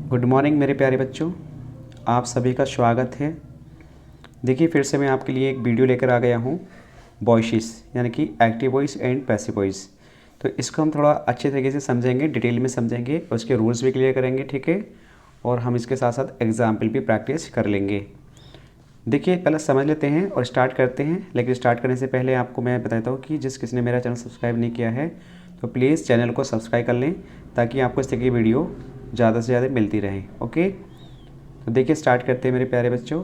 Good morning मेरे प्यारे बच्चों, आप सभी का स्वागत है। देखिए फिर से मैं आपके लिए एक वीडियो लेकर आ गया हूँ वॉइसेस यानी कि active voice and passive voice. तो इसको हम थोड़ा अच्छे तरीके से समझेंगे, डिटेल में समझेंगे, उसके रूल्स भी क्लियर करेंगे, ठीक है। और हम इसके साथ साथ एग्जाम्पल भी प्रैक्टिस कर लेंगे। देखिए पहले समझ लेते हैं और स्टार्ट करते हैं। लेकिन स्टार्ट करने से पहले आपको मैं बताता हूँ कि जिस किसी ने मेरा चैनल सब्सक्राइब नहीं किया है तो प्लीज़ चैनल को सब्सक्राइब कर लें ताकि आपको इस तरह की वीडियो ज़्यादा से ज़्यादा मिलती रहे। ओके, तो देखिए स्टार्ट करते हैं मेरे प्यारे बच्चों।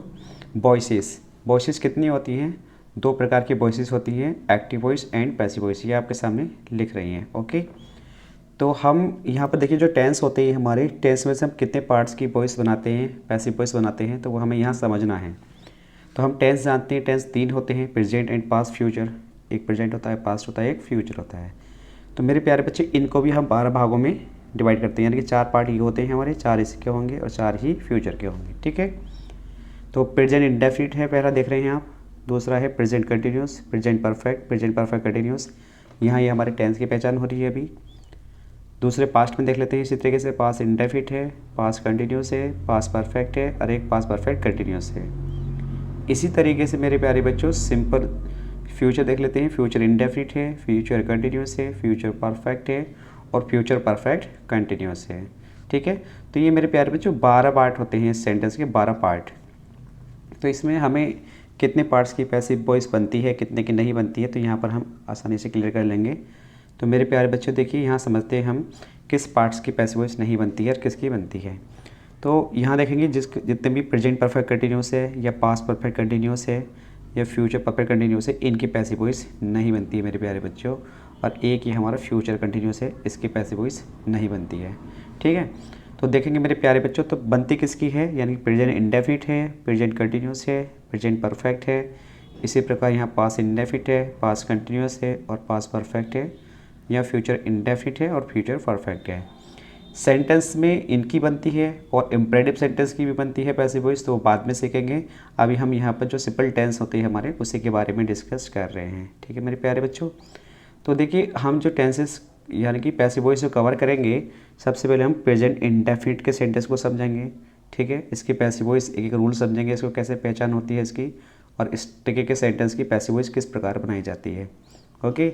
वॉइसेस कितनी होती हैं? दो प्रकार की वॉइसेस होती हैं, active voice and passive voice. ये आपके सामने लिख रही हैं। ओके, तो हम यहाँ पर देखिए जो टेंस होते हैं हमारे टेंस में से हम कितने पार्ट्स की वॉइस बनाते हैं, पैसिव वॉइस बनाते हैं, तो वो हमें यहाँ समझना है। तो हम टेंस जानते हैं, टेंस तीन होते हैं, प्रेजेंट एंड पास्ट फ्यूचर। एक प्रेजेंट होता है, पास्ट होता है, एक फ्यूचर होता है। तो मेरे प्यारे बच्चे इनको भी हम 12 भागों में डिवाइड करते हैं, यानी कि 4 पार्ट ये होते हैं हमारे, 4 इसके होंगे और 4 ही फ्यूचर के होंगे, ठीक है। तो प्रेजेंट इंडेफिनिट है पहला, देख रहे हैं आप। दूसरा है present continuous, present perfect continuous. यहाँ ये हमारे टेंस की पहचान हो रही है अभी। दूसरे पास्ट में देख लेते हैं इसी तरीके से, पास्ट इंडेफिनिट है, पास्ट कंटिन्यूस है, पास्ट परफेक्ट है और एक पास्ट परफेक्ट कंटिन्यूस है। इसी तरीके से मेरे प्यारे बच्चों सिंपल फ्यूचर देख लेते हैं। फ्यूचर इंडेफिनिट है, फ्यूचर कंटिन्यूस है, फ्यूचर परफेक्ट है और फ्यूचर परफेक्ट कंटिन्यूस है, ठीक है। तो ये मेरे प्यारे बच्चों 12 पार्ट होते हैं इस सेंटेंस के, 12 पार्ट। तो इसमें हमें कितने पार्ट्स की पैसिव वॉइस बनती है, कितने की नहीं बनती है, तो यहाँ पर हम आसानी से क्लियर कर लेंगे। तो मेरे प्यारे बच्चों देखिए यहाँ समझते हैं हम किस पार्ट्स की पैसिव वॉइस नहीं बनती है और किसकी बनती है। तो यहाँ देखेंगे जितने भी प्रेजेंट परफेक्ट कंटिन्यूस है या पास्ट परफेक्ट कंटिन्यूस है या फ्यूचर परफेक्ट कंटिन्यूस है, इनकी पैसिव वॉइस नहीं बनती है मेरे प्यारे बच्चों। और एक ही हमारा फ्यूचर कंटिन्यूस है, इसकी पैसिव वॉइस नहीं बनती है, ठीक है। तो देखेंगे मेरे प्यारे बच्चों तो बनती किसकी है, यानी प्रेजेंट इंडेफिनिट है, प्रेजेंट कंटिन्यूस है, प्रेजेंट परफेक्ट है। इसी प्रकार यहाँ पास्ट इंडेफिनिट है, पास्ट कंटिन्यूस है और पास्ट परफेक्ट है, या फ्यूचर इंडेफिनिट है और फ्यूचर परफेक्ट है। सेंटेंस में इनकी बनती है और इम्परेटिव सेंटेंस की भी बनती है पैसिव वॉइस, तो बाद में सीखेंगे। अभी हम यहाँ पर जो सिंपल टेंस होते हैं हमारे, उसी के बारे में डिस्कस कर रहे हैं, ठीक है मेरे प्यारे बच्चों। तो देखिए हम जो टेंसेस यानी कि पैसिव वॉइस को कवर करेंगे, सबसे पहले हम प्रेजेंट इंडेफिनिट के सेंटेंस को समझेंगे, ठीक है। इसकी पैसिव वॉइस एक एक रूल समझेंगे, इसको कैसे पहचान होती है इसकी, और इस तरीके के सेंटेंस की पैसिव वॉइस किस प्रकार बनाई जाती है। ओके,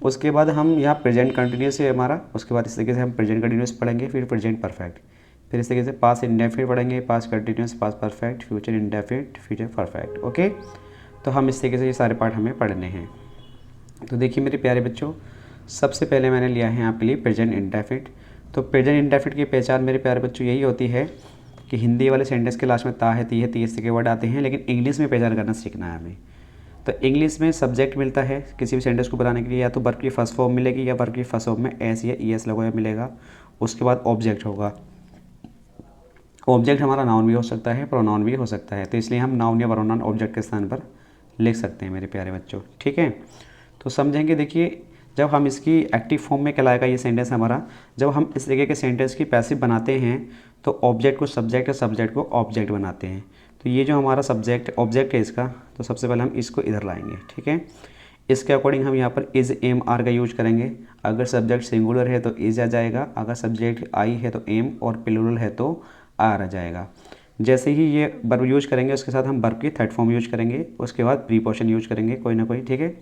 उसके बाद हम यहाँ प्रेजेंट कंटिन्यूस है हमारा, उसके बाद इस तरीके से हम प्रेजेंट कंटिन्यूस पढ़ेंगे, फिर प्रेजेंट परफेक्ट, फिर इस तरीके से पास्ट इंडेफिनिट पढ़ेंगे, past continuous, past perfect, future indefinite, future perfect. Okay, तो हम इस तरीके से ये सारे पार्ट हमें पढ़ने हैं। तो देखिए मेरे प्यारे बच्चों, सबसे पहले मैंने लिया है आपके लिए प्रेजेंट इंडेफिनिट। तो प्रेजेंट इंडेफिनिट की पहचान मेरे प्यारे बच्चों यही होती है कि हिंदी वाले सेंटेंस के लास्ट में ता है, ती है, ती इस तरह के वर्ड आते हैं, लेकिन इंग्लिश में पहचान करना सीखना है हमें। तो इंग्लिश में सब्जेक्ट मिलता है किसी भी सेंटेंस को बनाने के लिए, या तो वर्ब की फर्स्ट फॉर्म मिलेगी या वर्ब की फर्स्ट फॉर्म में एस या ई एस लगा हुआ मिलेगा। उसके बाद ऑब्जेक्ट होगा। ऑब्जेक्ट हमारा नाउन भी हो सकता है, प्रोनाउन भी हो सकता है, तो इसलिए हम नाउन या प्रोनाउन ऑब्जेक्ट के स्थान पर लिख सकते हैं मेरे प्यारे बच्चों, ठीक है। तो समझेंगे, देखिए जब हम इसकी एक्टिव फॉर्म में कहलाएगा ये सेंटेंस हमारा, जब हम इस तरीके के सेंटेंस की पैसिव बनाते हैं तो ऑब्जेक्ट को सब्जेक्ट और सब्जेक्ट को ऑब्जेक्ट बनाते हैं। तो ये जो हमारा सब्जेक्ट ऑब्जेक्ट है इसका, तो सबसे पहले हम इसको इधर लाएंगे, ठीक है। इसके अकॉर्डिंग हम यहाँ पर इज़ एम आर का यूज करेंगे। अगर सब्जेक्ट सिंगुलर है तो इज़ आ जाएगा, अगर सब्जेक्ट आई है तो एम और प्लूरल है तो आर आ जाएगा। जैसे ही ये वर्ब यूज करेंगे उसके साथ हम वर्ब की थर्ड फॉर्म यूज करेंगे, उसके बाद प्रीपोजिशन यूज करेंगे कोई ना कोई, ठीक है।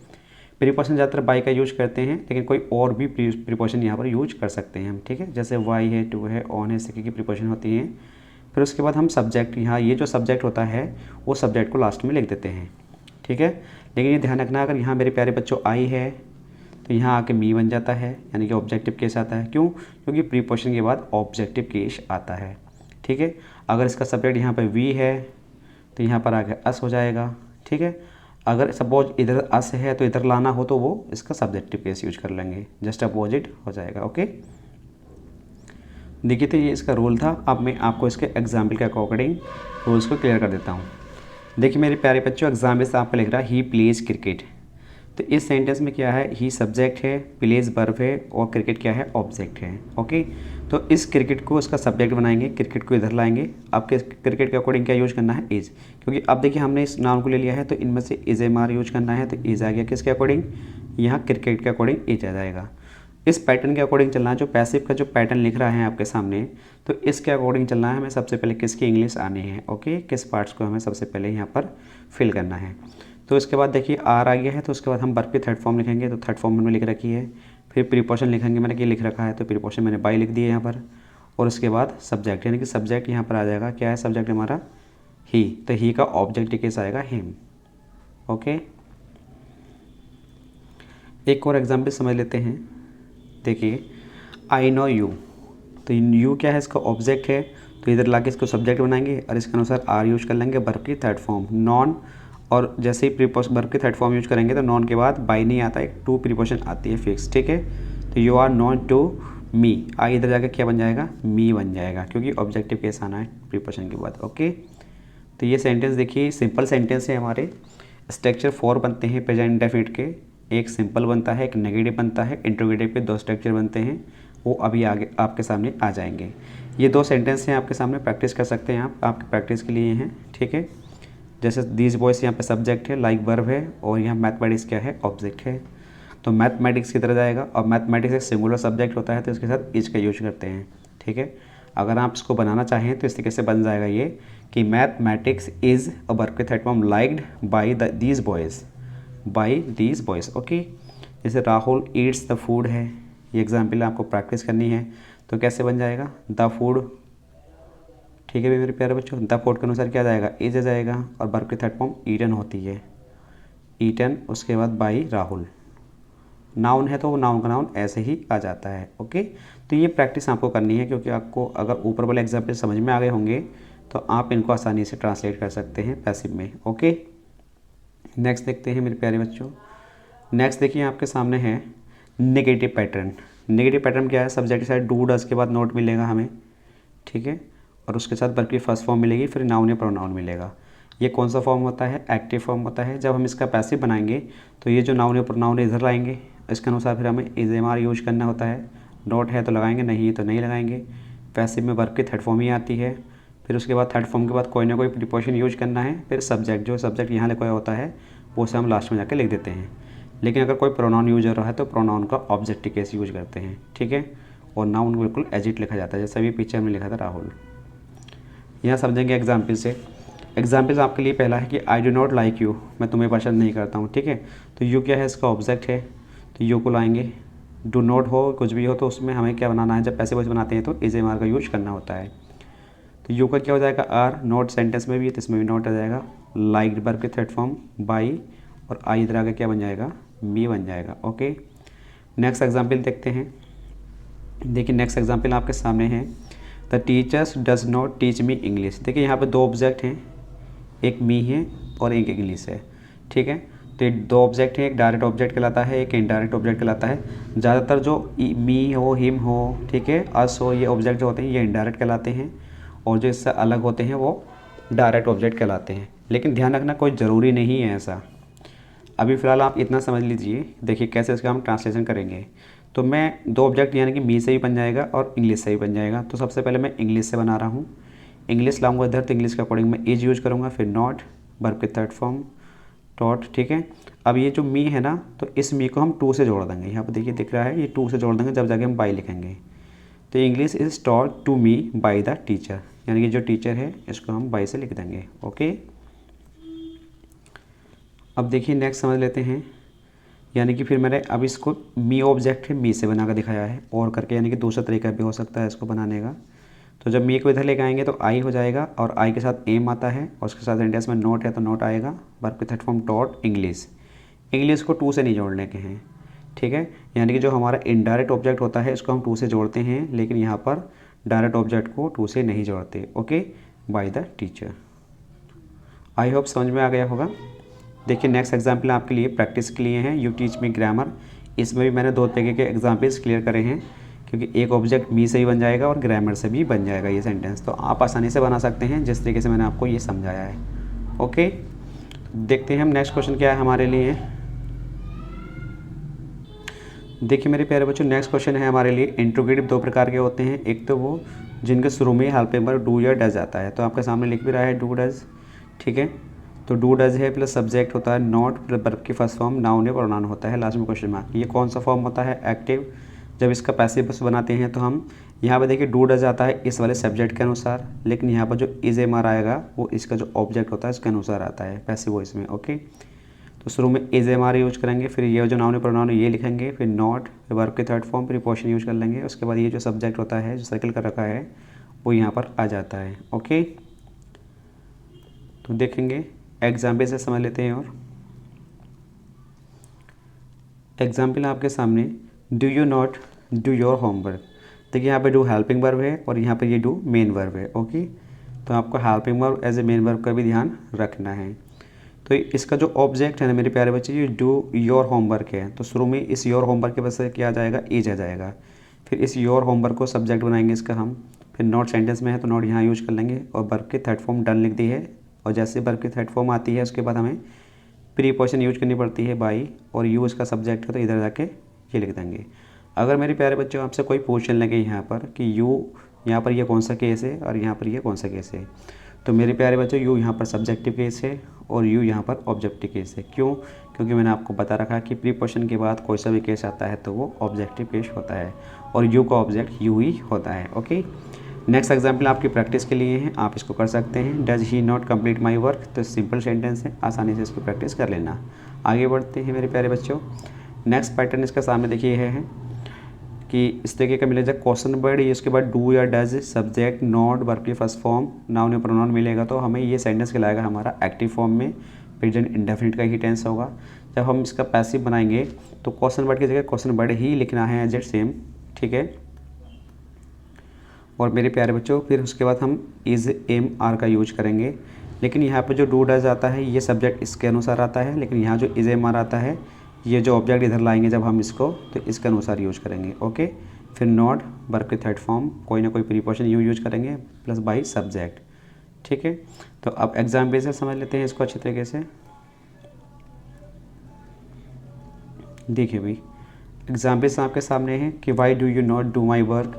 प्रीपोजिशन ज़्यादातर बाई का यूज करते हैं, लेकिन कोई और भी प्रीपोजिशन यहाँ पर यूज कर सकते हैं हम, ठीक है। जैसे वाई है, टू है, ऑन है, इस तरीके की प्रीपोजिशन होती हैं। फिर उसके बाद हम सब्जेक्ट, यहाँ ये जो सब्जेक्ट होता है वो सब्जेक्ट को लास्ट में लिख देते हैं, ठीक है। लेकिन ये ध्यान रखना, अगर यहाँ मेरे प्यारे बच्चों आई है तो यहाँ आके मी बन जाता है, यानी कि ऑब्जेक्टिव केस आता है। क्यों? क्योंकि प्रीपोजिशन के बाद ऑब्जेक्टिव केस आता है, ठीक है। अगर इसका सब्जेक्ट यहाँ पर वी है तो यहाँ पर आगे अस हो जाएगा, ठीक है। अगर सपोज इधर अस है तो इधर लाना हो तो वो इसका सब्जेक्टिव केस यूज कर लेंगे, जस्ट अपोजिट हो जाएगा। ओके, देखिए तो ये इसका रूल था। अब मैं आपको इसके एग्जाम्पल के अकॉर्डिंग रूल्स को क्लियर कर देता हूँ। देखिए मेरे प्यारे बच्चों, एग्जाम्पल से आपको लिख रहा है ही प्लेज क्रिकेट। तो इस सेंटेंस में क्या है, ही सब्जेक्ट है, प्लेज वर्ब है और क्रिकेट क्या है, ऑब्जेक्ट है। ओके, तो इस क्रिकेट को उसका सब्जेक्ट बनाएंगे, क्रिकेट को इधर लाएंगे। आपके क्रिकेट के अकॉर्डिंग क्या यूज करना है, इज, क्योंकि अब देखिए हमने इस नाउन को ले लिया है तो इनमें से इज एम आर यूज करना है, तो इज आ गया किसके अकॉर्डिंग, यहाँ क्रिकेट के अकॉर्डिंग इज आ जाएगा। इस पैटर्न के अकॉर्डिंग चलना है। जो पैसिव का जो पैटर्न लिख रहा है आपके सामने, तो इसके अकॉर्डिंग चलना है। हमें सबसे पहले किसकी इंग्लिश आनी है, ओके, किस पार्ट्स को हमें सबसे पहले यहाँ पर फिल करना है। तो इसके बाद देखिए आर आ गया है, तो उसके बाद हम वर्ब की थर्ड फॉर्म लिखेंगे, तो थर्ड फॉर्म मैंने लिख रखी है। फिर प्रीपोजिशन लिखेंगे, मैंने ये लिख रखा है, तो प्रीपोजिशन मैंने बाय लिख दिया यहाँ पर। और उसके बाद सब्जेक्ट, यानी कि सब्जेक्ट यहाँ पर आ जाएगा, क्या है सब्जेक्ट हमारा, ही, तो ही का ऑब्जेक्ट केस आएगा हिम, ओके। एक और एग्जाम्पल समझ लेते हैं। देखिए आई नो यू, तो यू क्या है, इसका ऑब्जेक्ट है, तो इधर लाके इसको सब्जेक्ट बनाएंगे और इसके अनुसार आर यूज कर लेंगे, वर्ब की थर्ड फॉर्म नॉन, और जैसे ही वर्ब की थर्ड फॉर्म यूज करेंगे तो नॉन के बाद बाई नहीं आता, एक टू प्रीपोजिशन आती है फिक्स, ठीक है। तो you are known to me, I इधर जाकर क्या बन जाएगा, मी बन जाएगा, क्योंकि ऑब्जेक्टिव केस आना है प्रीपोजिशन के बाद, ओके। तो ये सेंटेंस देखिए सिंपल सेंटेंस है हमारे। स्ट्रक्चर 4 बनते हैं प्रेजेंट इंडेफिनिट के, एक सिंपल बनता है, एक नेगेटिव बनता है, इंट्रोगेटिव के 2 स्ट्रक्चर बनते हैं, वो अभी आगे आपके सामने आ जाएंगे। ये 2 सेंटेंस हैं आपके सामने, प्रैक्टिस कर सकते हैं आप, आपकी प्रैक्टिस के लिए हैं, ठीक है। जैसे दीज बॉयज़ यहाँ पे सब्जेक्ट है, लाइक वर्ब है, और यहाँ मैथमेटिक्स क्या है, ऑब्जेक्ट है। तो मैथमेटिक्स की तरह जाएगा, और मैथमेटिक्स एक सिंगुलर सब्जेक्ट होता है, तो इसके साथ इज का यूज करते हैं, ठीक है। अगर आप इसको बनाना चाहें तो इस तरीके से बन जाएगा ये कि मैथमेटिक्स इज़ अ वर्ब के third form liked by these boys, by these boys, okay. जैसे राहुल ईट्स द फूड है, ये एग्जाम्पल आपको प्रैक्टिस करनी है, तो कैसे बन जाएगा, द फूड, ठीक है मेरे प्यारे बच्चों। द फूड के अनुसार क्या जाएगा, इज आ जाएगा, और वर्ब की थर्ड फॉर्म ईटन होती है, ईटन, उसके बाद बाई राहुल। नाउन है तो वो नाउन का नाउन ऐसे ही आ जाता है, ओके। तो ये प्रैक्टिस आपको करनी है, क्योंकि आपको अगर ऊपर वाले एग्जाम्पल समझ में आ गए होंगे तो आप इनको आसानी से ट्रांसलेट कर सकते हैं पैसिव में, ओके। नेक्स्ट देखते हैं मेरे प्यारे बच्चों। नेक्स्ट देखिए आपके सामने है नेगेटिव पैटर्न। नेगेटिव पैटर्न क्या है, सब्जेक्ट साइड डू डज के बाद नोट मिलेगा हमें, ठीक है, और उसके साथ वर्ब की फर्स्ट फॉर्म मिलेगी, फिर नाउन या प्रोनाउन मिलेगा। ये कौन सा फॉर्म होता है, एक्टिव फॉर्म होता है। जब हम इसका पैसिव बनाएंगे तो ये जो नाउन या प्रोनाउन इधर लाएंगे, इसके अनुसार फिर हमें इज एम आर यूज करना होता है। नोट है तो लगाएंगे, नहीं है तो नहीं लगाएंगे। पैसिव में वर्ब की थर्ड फॉर्म ही आती है, फिर उसके बाद थर्ड फॉर्म के बाद कोई ना कोई प्रीपोजिशन यूज करना है, फिर सब्जेक्ट, जो सब्जेक्ट यहाँ लिखा होता है वो से हम लास्ट में जाकर लिख देते हैं। लेकिन अगर कोई प्रोनाउन यूज हो रहा है तो प्रोनाउन का ऑब्जेक्टिव केस यूज करते हैं, ठीक है। और नाउन को बिल्कुल एजिट लिखा जाता है, जैसे अभी पीछे हमने लिखा था राहुल। यहाँ समझेंगे एग्जाम्पल से। एग्जाम्पल्स आपके लिए पहला है कि I do not like you, मैं तुम्हें पसंद नहीं करता हूँ, ठीक है। तो यू क्या है, इसका ऑब्जेक्ट है, तो यू को लाएंगे। डू नॉट हो, कुछ भी हो, तो उसमें हमें क्या बनाना है, जब पैसे वॉइस बनाते हैं तो इज एम आर का यूज करना होता है। तो यू का क्या हो जाएगा, आर, नॉट सेंटेंस में भी है तो इसमें भी नॉट आ जाएगा। लाइक वर्ब के थर्ड फॉर्म बाई, और आई इधर आगे क्या बन जाएगा, मी बन जाएगा, ओके। नेक्स्ट एग्जाम्पल देखते हैं। देखिए नेक्स्ट एग्जाम्पल आपके सामने है, the teachers does not teach me English. देखिए यहाँ पे 2 ऑब्जेक्ट हैं, एक मी है और एक इंग्लिश है, ठीक है। तो ये 2 ऑब्जेक्ट हैं, एक डायरेक्ट ऑब्जेक्ट कहलाता है, एक इनडायरेक्ट ऑब्जेक्ट कहलाता है। ज़्यादातर जो मी हो, हिम हो, ठीक है, अस हो, ये ऑब्जेक्ट जो होते हैं ये इनडायरेक्ट कहलाते हैं, और जो इससे अलग होते हैं वो डायरेक्ट ऑब्जेक्ट कहलाते हैं। लेकिन ध्यान रखना कोई ज़रूरी नहीं है ऐसा। अभी फ़िलहाल आप इतना समझ लीजिए। देखिए कैसे इसका हम ट्रांसलेशन करेंगे। तो मैं 2 ऑब्जेक्ट यानी कि मी से भी बन जाएगा और इंग्लिश से भी बन जाएगा। तो सबसे पहले मैं इंग्लिश से बना रहा हूँ। इंग्लिश लाऊंगा इधर, तो इंग्लिश के अकॉर्डिंग मैं इज यूज करूँगा, फिर नॉट, वर्ब के थर्ड फॉर्म, टॉट, ठीक है। अब ये जो मी है ना, तो इस मी को हम 2 से जोड़ देंगे। यहाँ पर देखिए दिख रहा है, ये 2 से जोड़ देंगे, जब जाके हम बाई लिखेंगे। तो English is taught to me by the teacher, यानी कि जो टीचर है इसको हम बाई से लिख देंगे, ओके। अब देखिए नेक्स्ट समझ लेते हैं। यानी कि फिर मैंने अब इसको मी ऑब्जेक्ट है, मी से बना कर दिखाया है और करके, यानी कि दूसरा तरीका भी हो सकता है इसको बनाने का। तो जब मी को इधर लेके आएंगे तो आई हो जाएगा, और आई के साथ एम आता है, और उसके साथ सेंटेंस में नोट है तो नोट आएगा। वर्ब के third form dot English. English को 2 से नहीं जोड़ने के हैं, ठीक है। यानी कि जो हमारा इनडायरेक्ट ऑब्जेक्ट होता है इसको हम 2 से जोड़ते हैं, लेकिन यहाँ पर डायरेक्ट ऑब्जेक्ट को 2 से नहीं जोड़ते, okay, by the teacher. I hope समझ में आ गया होगा। देखिए नेक्स्ट एग्जाम्पल आपके लिए प्रैक्टिस के लिए हैं, यू टीच मी ग्रामर। इसमें भी मैंने 2 तरीके के एग्जाम्पल्स क्लियर करे हैं, क्योंकि एक ऑब्जेक्ट मी से भी बन जाएगा और ग्रामर से भी बन जाएगा ये सेंटेंस। तो आप आसानी से बना सकते हैं जिस तरीके से मैंने आपको ये समझाया है, ओके। देखते हैं हम नेक्स्ट क्वेश्चन क्या है हमारे लिए। देखिए मेरे प्यारे बच्चों, नेक्स्ट क्वेश्चन है हमारे लिए, इंट्रोगेटिव 2 प्रकार के होते हैं। एक तो वो जिनके शुरू में हेल्प पर डू या डज आता है, तो आपके सामने लिख भी रहा है डू डज, ठीक है। तो डू डज है प्लस सब्जेक्ट होता है नॉट, प्लस वर्ब की फर्स्ट फॉर्म नाउन या प्रोनाउन होता है, लास्ट में क्वेश्चन मार्क। ये कौन सा फॉर्म होता है, एक्टिव। जब इसका पैसिव वॉइस बनाते हैं तो हम यहाँ पे देखिए डू डज आता है इस वाले सब्जेक्ट के अनुसार, लेकिन यहाँ पर जो इज एम आर आएगा वो इसका जो ऑब्जेक्ट होता है उसके अनुसार आता है पैसिव वॉइस में। ओके, तो शुरू में इज एम आर यूज करेंगे, फिर ये जो नाउन प्रोनाउन ये लिखेंगे, फिर नॉट, फिर वर्ब के थर्ड फॉर्म, प्रीपोजिशन यूज कर लेंगे। उसके बाद ये जो सब्जेक्ट होता है जो सर्कल कर रखा है वो यहाँ पर आ जाता है। ओके, तो देखेंगे एग्जाम्पल से समझ लेते हैं। और एग्जाम्पल आपके सामने, do you not do your homework. देखिए यहाँ पे डू हेल्पिंग वर्ब है और यहाँ पे ये डू मेन वर्ब है। ओके, तो आपको helping verb as a main verb का भी ध्यान रखना है। तो इसका जो ऑब्जेक्ट है ना मेरे प्यारे बच्चे, ये डू योर होमवर्क है, तो शुरू में इस योर होमवर्क के वजह से क्या आ जाएगा, इज आ जाएगा। फिर इस योर होमवर्क को सब्जेक्ट बनाएंगे इसका हम, फिर नॉट सेंटेंस में है तो नॉट यहाँ यूज कर लेंगे और वर्ब के थर्ड फॉर्म डन लिख दी है। और जैसे वर्ब की थर्ड फॉर्म आती है उसके बाद हमें प्रीपोजिशन यूज करनी पड़ती है बाई, और यू इसका सब्जेक्ट है तो इधर जाके ये लिख देंगे। अगर मेरे प्यारे बच्चों आपसे कोई पूछने लगे यहाँ पर कि यू यहाँ पर ये कौन सा केस है और यहाँ पर ये कौन सा केस है, तो मेरे प्यारे बच्चों यू यहाँ पर सब्जेक्टिव केस है और यू यहाँ पर ऑब्जेक्टिव केस है। क्यों? क्योंकि मैंने आपको बता रखा कि प्रीपोजिशन के बाद कोई सा भी केस आता है तो वो ऑब्जेक्टिव केस होता है और यू का ऑब्जेक्ट यू ही होता है। ओके, नेक्स्ट एग्जाम्पल आपकी प्रैक्टिस के लिए है, आप इसको कर सकते हैं। Does he not complete my work, तो सिंपल सेंटेंस है, आसानी से इसको प्रैक्टिस कर लेना। आगे बढ़ते हैं मेरे प्यारे बच्चों। नेक्स्ट पैटर्न इसका सामने देखिए है कि इस तरीके का मिलेगा क्वेश्चन वर्ड, ये उसके बाद डू या डज, सब्जेक्ट, नॉट, वर्ब की फर्स्ट फॉर्म, नाउन या प्रोनाउन मिलेगा तो हमें ये सेंटेंस कहलाएगा हमारा एक्टिव फॉर्म में, प्रेजेंट इंडेफिनिट का ही टेंस होगा। जब हम इसका पैसिव बनाएंगे तो क्वेश्चन वर्ड की जगह क्वेश्चन वर्ड ही लिखना है एज इट सेम। ठीक है, और मेरे प्यारे बच्चों फिर उसके बाद हम इज एम आर का यूज करेंगे, लेकिन यहाँ पर जो डू डज आता है ये सब्जेक्ट इसके अनुसार आता है, लेकिन यहाँ जो इज एम आर आता है ये जो ऑब्जेक्ट इधर लाएंगे जब हम इसको तो इसके अनुसार यूज करेंगे। ओके, फिर नॉट, वर्ब के थर्ड फॉर्म, कोई ना कोई प्रीपोजिशन यूज करेंगे प्लस बाई सब्जेक्ट। ठीक है, तो अब एग्जाम्पल से समझ लेते हैं इसको अच्छे तरीके से। देखिए भाई एग्जाम्पल्स आपके सामने हैं कि why do you not do my work,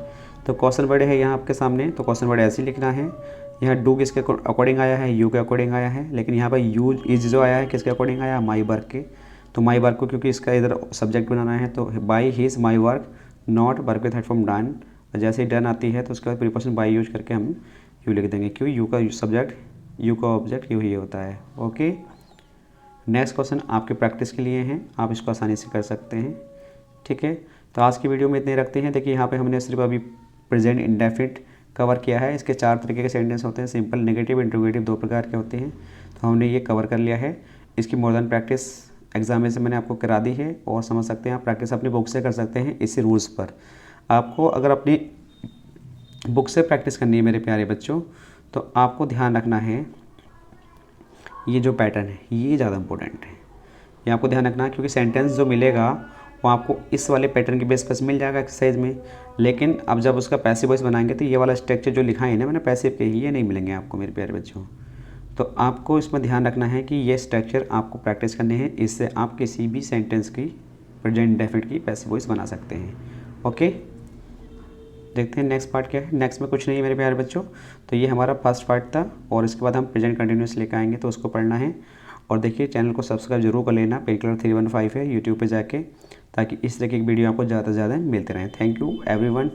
तो क्वेश्चन वर्ड है यहाँ आपके सामने, तो क्वेश्चन वर्ड ऐसे ही लिखना है। यहाँ डू किसके अकॉर्डिंग आया है, यू के अकॉर्डिंग आया है, लेकिन यहाँ पर यू इज जो आया है किसके अकॉर्डिंग आया, माई वर्क के। तो माई वर्क को क्योंकि इसका इधर सब्जेक्ट बनाना है तो by his my work, not, verb के थर्ड फॉर्म डन, जैसे ही डन आती है तो उसके बाद प्रीपोजिशन बाई यूज करके हम यू लिख देंगे, क्यों यू का सब्जेक्ट यू का ऑब्जेक्ट यू ही होता है। ओके, नेक्स्ट क्वेश्चन आपके प्रैक्टिस के लिए हैं, आप इसको आसानी से कर सकते हैं। ठीक है, तो आज की वीडियो में इतने रखते हैं। देखिए यहाँ पे हमने सिर्फ अभी प्रेजेंट इंडेफिनिट कवर किया है। इसके 4 तरीके के सेंटेंस होते हैं, सिंपल, नेगेटिव, इंट्रोगेटिव, 2 प्रकार के होते हैं, तो हमने ये कवर कर लिया है। इसकी मोर देन प्रैक्टिस एग्जाम में से मैंने आपको करा दी है और समझ सकते हैं आप, प्रैक्टिस अपनी बुक से कर सकते हैं इसी रूल्स पर। आपको अगर अपनी बुक से प्रैक्टिस करनी है मेरे प्यारे बच्चों तो आपको ध्यान रखना है ये जो पैटर्न है ये ज़्यादा इंपॉर्टेंट है, ये आपको ध्यान रखना है, क्योंकि सेंटेंस जो मिलेगा वो आपको इस वाले पैटर्न के बेस पर मिल जाएगा एक्सरसाइज में, लेकिन अब जब उसका पैसिव वॉइस बनाएंगे तो ये वाला स्ट्रक्चर जो लिखा है ना मैंने पैसिव के, ये नहीं मिलेंगे आपको मेरे प्यारे बच्चों। तो आपको इसमें ध्यान रखना है कि ये स्ट्रक्चर आपको प्रैक्टिस करने हैं, इससे आप किसी भी सेंटेंस की प्रेजेंट इंडेफिनिट की पैसिव वॉइस बना सकते हैं। ओके, देखते हैं नेक्स्ट पार्ट क्या है। नेक्स्ट में कुछ नहीं है मेरे प्यारे बच्चों, तो ये हमारा फर्स्ट पार्ट था और इसके बाद हम प्रेजेंट कंटिन्यूस लेकर आएंगे तो उसको पढ़ना है। और देखिए चैनल को सब्सक्राइब जरूर कर लेना, पेनकिलर 315 है यूट्यूब पे जाके, ताकि इस तरह की वीडियो आपको ज़्यादा से ज़्यादा मिलते रहें। Thank you everyone.